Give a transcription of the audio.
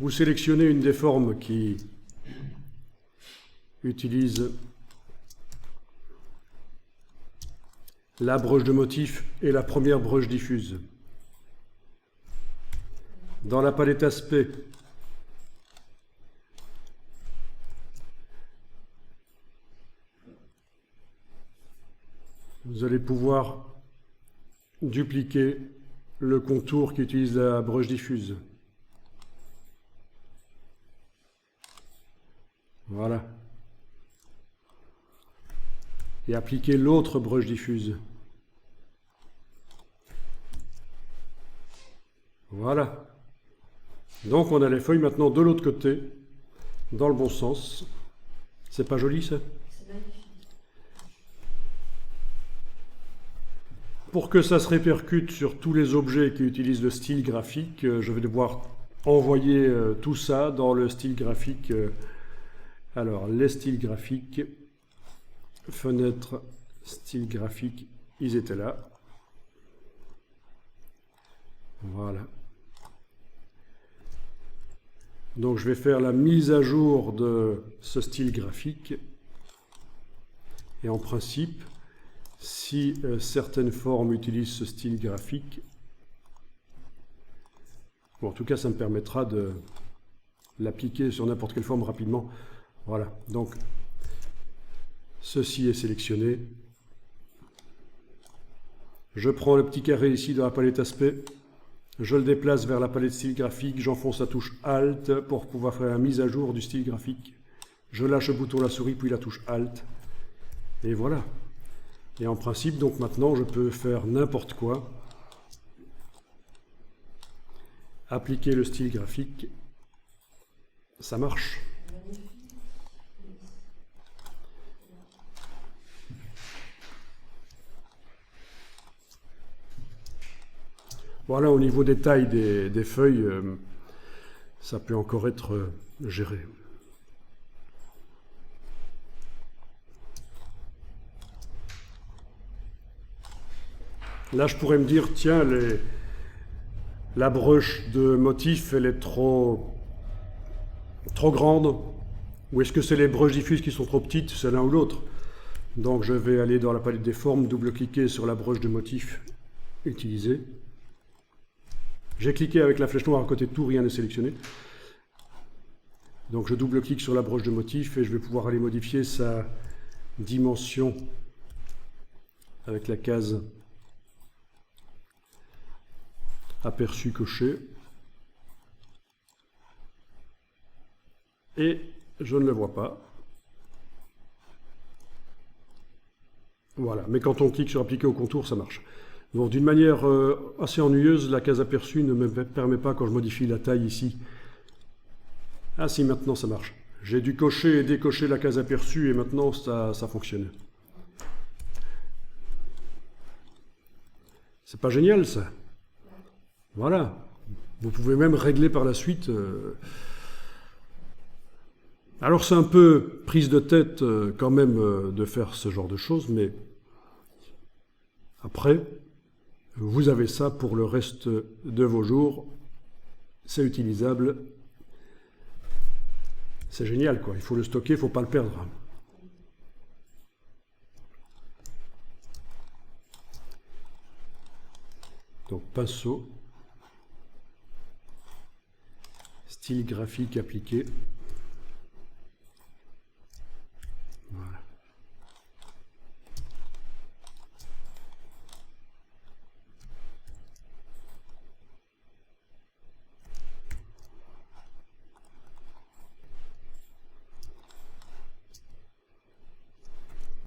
Vous sélectionnez une des formes qui utilise la broche de motif et la première broche diffuse. Dans la palette aspect, vous allez pouvoir dupliquer le contour qui utilise la broche diffuse. Voilà. Et appliquer l'autre broche diffuse. Voilà. Donc on a les feuilles maintenant de l'autre côté, dans le bon sens. C'est pas joli ça? C'est magnifique. Pour que ça se répercute sur tous les objets qui utilisent le style graphique, je vais devoir envoyer tout ça dans le style graphique. Alors, les styles graphiques, fenêtre, style graphique, ils étaient là. Voilà. Donc, je vais faire la mise à jour de ce style graphique. Et en principe, si certaines formes utilisent ce style graphique, bon, en tout cas, ça me permettra de l'appliquer sur n'importe quelle forme rapidement. Voilà, donc ceci est sélectionné. Je prends le petit carré ici dans la palette aspect, je le déplace vers la palette style graphique, j'enfonce la touche Alt pour pouvoir faire la mise à jour du style graphique. Je lâche le bouton de la souris, puis la touche Alt. Et voilà. Et en principe, donc maintenant, je peux faire n'importe quoi. Appliquer le style graphique. Ça marche. Voilà, au niveau des tailles des feuilles, ça peut encore être géré. Là, je pourrais me dire, tiens, la broche de motif, elle est trop grande. Ou est-ce que c'est les broches diffuses qui sont trop petites? C'est l'un ou l'autre. Donc, je vais aller dans la palette des formes, double-cliquer sur la broche de motif utilisée. J'ai cliqué avec la flèche noire à côté de tout, rien n'est sélectionné. Donc je double-clique sur la broche de motif et je vais pouvoir aller modifier sa dimension avec la case aperçu coché. Et je ne le vois pas. Voilà, mais quand on clique sur appliquer au contour, ça marche. Donc d'une manière assez ennuyeuse, la case aperçue ne me permet pas, quand je modifie la taille ici. Ah si, maintenant ça marche. J'ai dû cocher et décocher la case aperçue et maintenant ça fonctionne. C'est pas génial ça? Voilà. Vous pouvez même régler par la suite. Alors c'est un peu prise de tête quand même de faire ce genre de choses, mais après, vous avez ça pour le reste de vos jours. C'est utilisable. C'est génial, quoi. Il faut le stocker, il ne faut pas le perdre. Donc, pinceau. Style graphique appliqué.